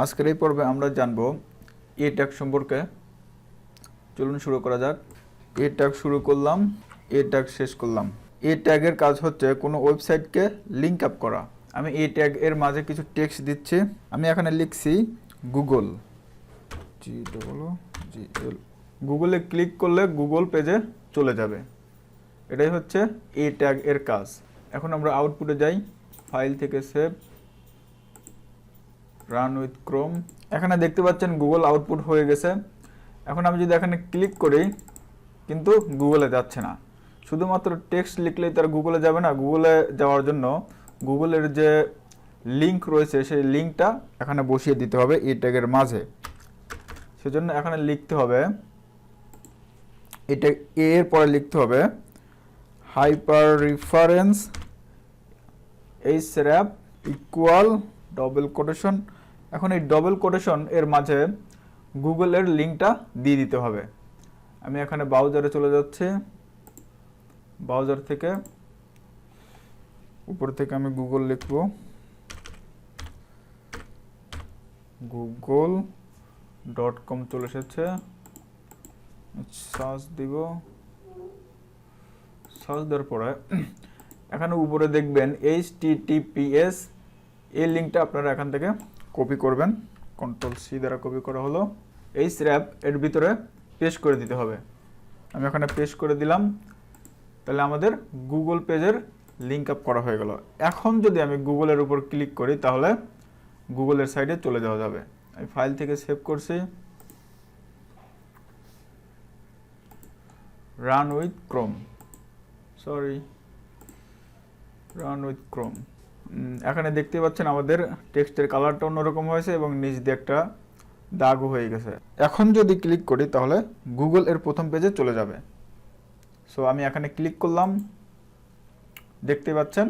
আজকের এই পর্বে আমরা জানব এ ট্যাগ সম্পর্কে। চলুন শুরু করা যাক। এ ট্যাগ শুরু করলাম, এ ট্যাগ শেষ করলাম। এ ট্যাগের কাজ হচ্ছে কোনো ওয়েবসাইটকে লিঙ্ক আপ করা। আমি এ ট্যাগ এর মাঝে কিছু টেক্সট দিচ্ছি। আমি এখানে লিখছি গুগল, GOOGLE। গুগলে ক্লিক করলে গুগল পেজে চলে যাবে। এটাই হচ্ছে এ ট্যাগ এর কাজ। এখন আমরা আউটপুটে যাই, ফাইল থেকে সেভ, রান উইথ ক্রোম। এখানে দেখতে পাচ্ছেন গুগল আউটপুট হয়ে গেছে। এখন আমি যদি এখানে ক্লিক করি কিন্তু গুগলে যাচ্ছে না। শুধুমাত্র টেক্সট লিখলেই তার গুগলে যাবে না। গুগলে যাওয়ার জন্য গুগলের যে লিঙ্ক রয়েছে সেই লিঙ্কটা এখানে বসিয়ে দিতে হবে এই ট্যাগের মাঝে। সেজন্য এখানে লিখতে হবে, এটা এর পরে লিখতে হবে hyper reference href equal double quotation. এখন এই ডবল কোটেশন এর মাঝে গুগলের লিঙ্কটা দিয়ে দিতে হবে। আমি এখানে ব্রাউজারে চলে যাচ্ছি। ব্রাউজার থেকে উপর থেকে আমি গুগল লিখব, google.com চলে এসেছে। সার্চ দিব, সার্চ দেওয়ার পরে এখানে উপরে দেখবেন https। এই লিঙ্কটা আপনারা এখান থেকে কপি করবেন, Ctrl+C দ্বারা কপি করা হলো। এই href এর ভিতরে পেস্ট করে দিতে হবে। আমি এখানে পেস্ট করে দিলাম। তাহলে আমাদের গুগল পেজের লিঙ্ক আপ করা হয়ে গেল। এখন যদি আমি গুগলের উপর ক্লিক করি তাহলে গুগলের সাইডে চলে যাওয়া যাবে। আমি ফাইল থেকে সেভ করছি, run with Chrome, run with Chrome. এখানে দেখতে পাচ্ছেন আমাদের টেক্সটের কালারটা অন্যরকম হয়েছে এবং নিচ দিয়ে একটা দাগও হয়ে গেছে। এখন যদি ক্লিক করি তাহলে গুগল এর প্রথম পেজে চলে যাবে। সো আমি এখানে ক্লিক করলাম, দেখতে পাচ্ছেন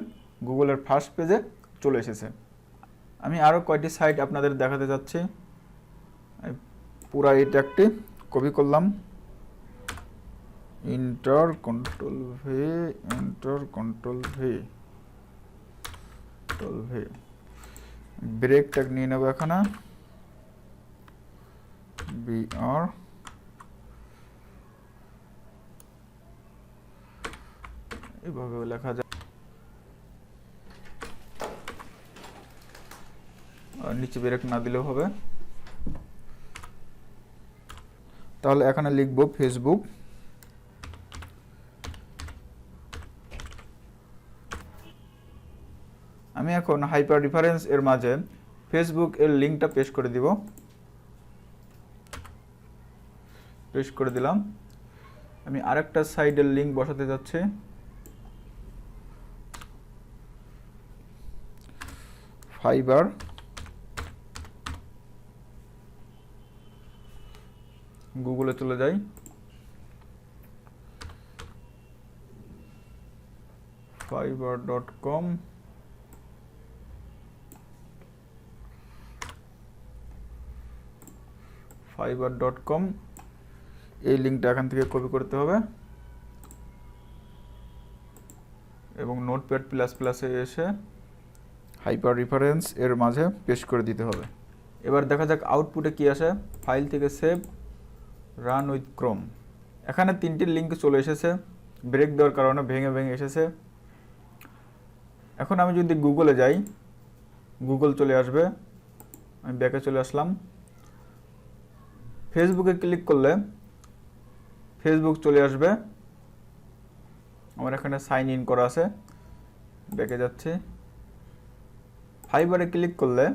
গুগলের ফার্স্ট পেজে চলে এসেছে। আমি আরও কয়টি সাইট আপনাদের দেখাতে যাচ্ছি। পুরা এই ট্যাগটি কপি করলাম, enter control V, break tag নিয়ে নেব এখানে, BR এভাবে লেখা যায়। আর নিচে ব্রেক না দিলেও হবে। তাহলে এখানে লিখব ফেসবুক। আমি এখন হাইপার রেফারেন্স এর মাঝে ফেসবুক এর লিঙ্কটা পেস্ট করে দিব। পেস্ট করে দিলাম। আমি আরেকটা সাইডের লিঙ্ক বসাতে যাচ্ছি। ফাইবার, গুগলে চলে যাই, fiverr.com। fiverr.com এই লিঙ্কটা এখান থেকে কপি করতে হবে এবং নোটপ্যাড++-এ এসে হাইপার রেফারেন্স এর মাঝে পেস্ট করে দিতে হবে। এবার দেখা যাক আউটপুটে কি আসে। ফাইল থেকে সেভ, রান উইথ ক্রোম। এখানে তিনটি লিঙ্ক চলে এসেছে, ব্রেক দেওয়ার কারণে ভেঙে ভেঙে এসেছে। এখন আমি যদি গুগলে যাই, গুগল চলে আসবে। আমি ব্যাকে চলে আসলাম। ফেসবুকে ক্লিক করলে ফেসবুক চলে আসবে। আমার এখানে সাইন ইন করা আছে, ব্যাকে যাচ্ছি। ফাইবারে ক্লিক করলে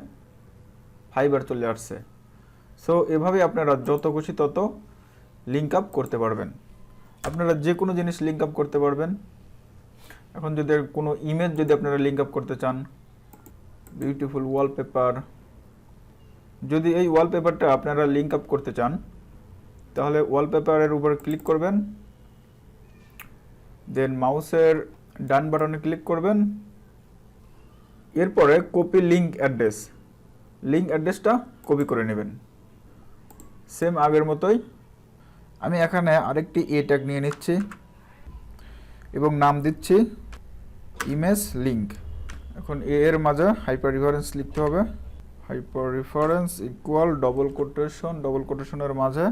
ফাইবার চলে আসছে। সো এভাবে আপনারা যত খুশি তত লিঙ্ক আপ করতে পারবেন। আপনারা যে কোনো জিনিস লিঙ্ক আপ করতে পারবেন। এখন যদি কোনো ইমেজ যদি আপনারা লিঙ্ক আপ করতে চান, বিউটিফুল ওয়ালপেপার, যদি এই ওয়ালপেপারটা আপনারা লিঙ্ক আপ করতে চান তাহলে ওয়ালপেপারের উপর ক্লিক করবেন, দেন মাউসের ডান বাটনে ক্লিক করবেন। এরপরে কপি লিঙ্ক অ্যাড্রেস, লিঙ্ক অ্যাড্রেসটা কপি করে নেবেন সেম আগের মতোই। আমি এখানে আরেকটি এ ট্যাগ নিয়ে নিচ্ছি এবং নাম দিচ্ছি ইমেজ লিঙ্ক। এখন এর মাঝে হাইপার রেফারেন্স লিখতে হবে, হাইপার রেফারেন্স ইকুয়াল ডবল কোটেশনের মাঝে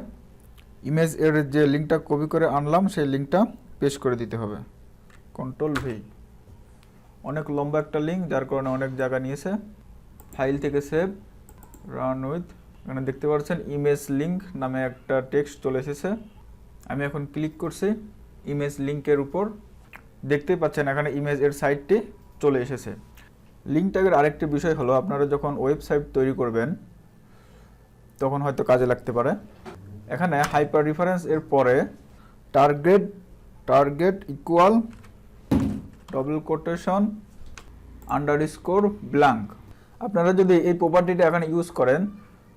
ইমেজ এর যে লিঙ্কটা কপি করে আনলাম সেই লিঙ্কটা পেস্ট করে দিতে হবে। Control V. অনেক লম্বা একটা লিঙ্ক, যার কারণে অনেক জায়গা নিয়েছে। ফাইল থেকে সেভ, রান উইথ। এখানে দেখতে পাচ্ছেন ইমেজ লিঙ্ক নামে একটা টেক্সট চলে এসেছে। আমি এখন ক্লিক করছি ইমেজ লিঙ্কের উপর। দেখতেই পাচ্ছেন এখানে ইমেজ এর সাইটটি চলে এসেছে। লিঙ্ক ট্যাগের আরেকটি বিষয় হলো, আপনারা যখন ওয়েবসাইট তৈরি করবেন তখন হয়তো কাজে লাগতে পারে। এখানে হাইপার রেফারেন্স এর পরে target equal double quotation underscore blank. আপনারা যদি এই প্রপার্টিটা এখানে ইউজ করেন,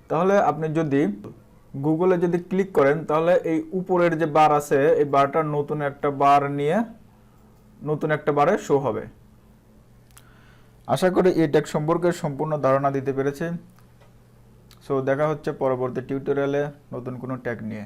তাহলে আপনি যদি গুগলে যদি ক্লিক করেন, তাহলে এই উপরের যে বার আছে এই বারটা নতুন একটা বার নিয়ে নতুন একটা বারে শো হবে। আশা করি এই ট্যাগ সম্পর্কে সম্পূর্ণ ধারণা দিতে পেরেছি। সো দেখা হচ্ছে পরবর্তী টিউটোরিয়ালে নতুন কোনো ট্যাগ নিয়ে।